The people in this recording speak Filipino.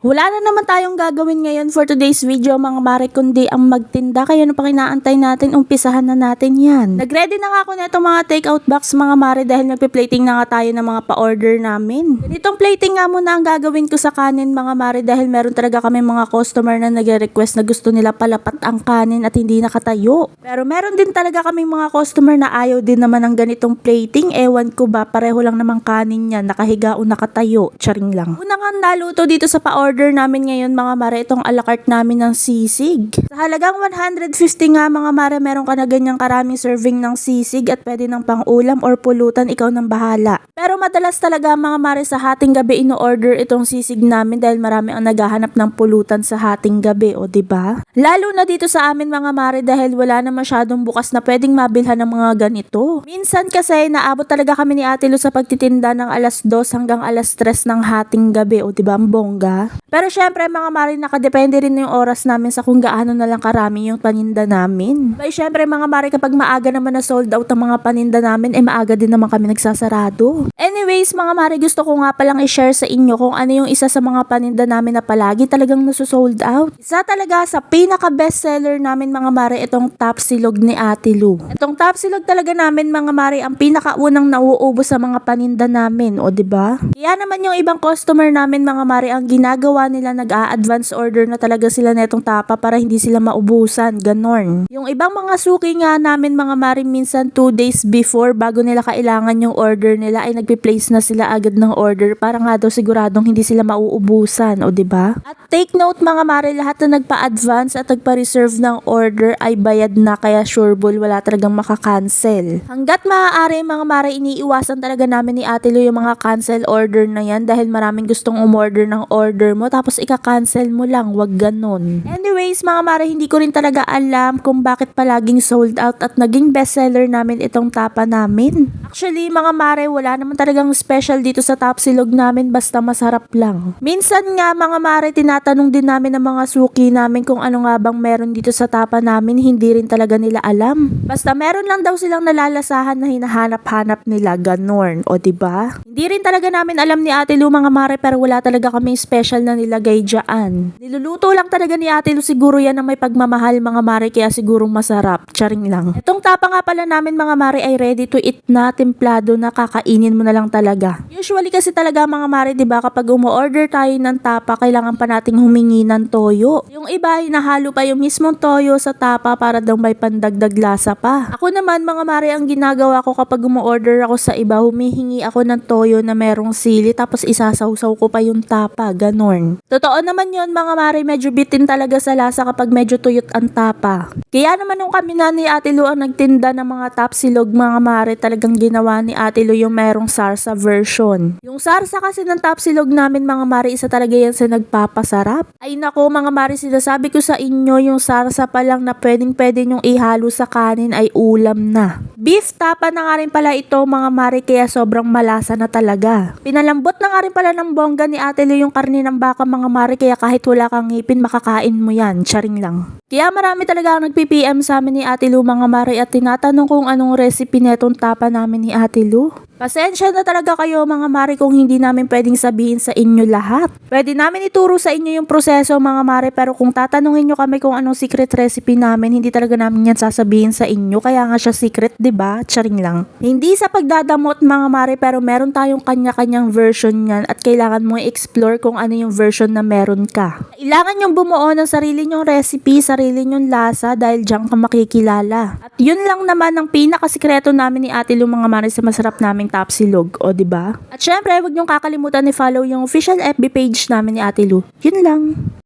Wala na naman tayong gagawin ngayon for today's video mga mare kundi ang magtinda, kaya ano pa kinaantay natin, umpisahan na natin yan. Nagready na nga ako na itong mga takeout box mga mare dahil nagpe-plating na nga tayo ng mga pa-order namin. Ganitong plating nga muna ang gagawin ko sa kanin mga mare dahil meron talaga kami mga customer na nagre-request na gusto nila palapat ang kanin at hindi nakatayo. Pero meron din talaga kaming mga customer na ayaw din naman ng ganitong plating, ewan ko ba, pareho lang namang kanin yan, nakahiga o nakatayo, charing lang. Una nga naluto dito sa pa-order namin ngayon mga mare, itong a la carte namin ng sisig. Sa halagang 150 nga mga mare, meron ka na ganyang karaming serving ng sisig at pwede ng pang-ulam or pulutan, ikaw nang bahala. Pero madalas talaga mga mare sa hating gabi ino-order itong sisig namin dahil marami ang naghahanap ng pulutan sa hating gabi, o diba? Lalo na dito sa amin mga mare dahil wala na masyadong bukas na pwedeng mabilhan ng mga ganito. Minsan kasi naabot talaga kami ni Ate Lu sa pagtitinda ng alas 2 hanggang alas 3 ng hating gabi, o diba ang bongga? Pero syempre mga mare, nakadepende rin yung oras namin sa kung gaano na lang karami yung paninda namin. Bay syempre mga mare, kapag maaga naman na sold out ang mga paninda namin, maaga din naman kami nagsasarado. Anyways mga mare, gusto ko nga palang i-share sa inyo kung ano yung isa sa mga paninda namin na palagi talagang nasusold out. Isa talaga sa pinaka bestseller namin mga mare, itong tapsilog ni Ate Lu. Itong tapsilog talaga namin mga mare, ang pinakaunang nauubos sa mga paninda namin, o diba? Kaya naman yung ibang customer namin mga mare, ang ginagawa nila, nag-a-advance order na talaga sila netong tapa para hindi sila maubusan, ganon. Yung ibang mga suki nga namin mga mare, minsan 2 days before bago nila kailangan yung order nila ay nagpe-place na sila agad ng order para nga daw siguradong hindi sila mauubusan, o diba? At take note mga mare, lahat na nagpa-advance at nagpa-reserve ng order ay bayad na, kaya sureball wala talagang makakancel. Hanggat maaari mga mare, iniiwasan talaga namin ni Ate Lu yung mga cancel order na yan dahil maraming gustong umorder ng order mo tapos ika-cancel mo lang, wag ganon. Anyways mga mare, hindi ko rin talaga alam kung bakit palaging sold out at naging bestseller namin itong tapa namin. Actually mga mare, wala naman talagang special dito sa tapsilog namin, basta masarap lang. Minsan nga mga mare, tinatanong din namin ng mga suki namin kung ano nga bang meron dito sa tapa namin, hindi rin talaga nila alam. Basta meron lang daw silang nalalasahan na hinahanap-hanap nila, ganon, o diba? Hindi rin talaga namin alam ni Ate Lu mga mare, pero wala talaga kami special na nilagay dyan. Niluluto lang talaga ni Ate Lu siguro yan na may pagmamahal mga mare, kaya siguro masarap, charing lang. Itong tapa nga pala namin mga mare ay ready to eat na, templado na, kakainin mo na lang talaga. Usually kasi talaga mga mare, diba, kapag umu-order tayo ng tapa, kailangan pa nating humingi ng toyo. Yung iba, hinahalo pa yung mismong toyo sa tapa para daw may pandagdag lasa pa. Ako naman mga mare, ang ginagawa ko kapag umu-order ako sa iba, humihingi ako ng toyo na merong sili tapos isasawsaw ko pa yung tapa, ganon. Totoo naman yun mga mare, medyo bitin talaga sa lasa kapag medyo tuyot ang tapa. Kaya naman nung kami na ni Ate Lu ang nagtinda ng mga tapsilog mga mare, talagang ginawa ni Ate Lu yung merong sarsa version. Yung sarsa kasi ng tapsilog namin mga mare, isa talaga yan sa nagpapasarap. Ay nako mga mare, sinasabi ko sa inyo, yung sarsa pa lang na pwede nyong ihalo sa kanin ay ulam na. Beef tapa na nga rin pala ito mga mare, kaya sobrang malasa na talaga. Pinalambot na nga rin pala ng bongga ni Ate Lu yung karne ng baka mga mare, kaya kahit wala kang ngipin makakain mo yan, charing lang. Kaya marami talaga ang nagpi-PM sa amin ni Ate Lu mga mare at tinatanong kung anong recipe netong tapa namin ni Ate Lu. Pasensya na talaga kayo mga mare kung hindi namin pwedeng sabihin sa inyo lahat. Pwede namin ituro sa inyo yung proseso mga mare, pero kung tatanungin nyo kami kung anong secret recipe namin, hindi talaga namin yan sasabihin sa inyo, kaya nga siya secret, diba? Charing lang. Hindi sa pagdadamot mga mare, pero meron tayong kanya-kanyang version yan at kailangan mo i-explore kung ano yung version na meron ka. Kailangan yung bumuo ng sarili nyong recipe, sarili nyong lasa dahil diyan ka makikilala. At yun lang naman ang pinakasikreto namin ni Ate Lu mga mare sa masarap naming tapsilog, o diba? At syempre, huwag niyong kakalimutan i-follow yung official FB page namin ni Ate Lu. Yun lang.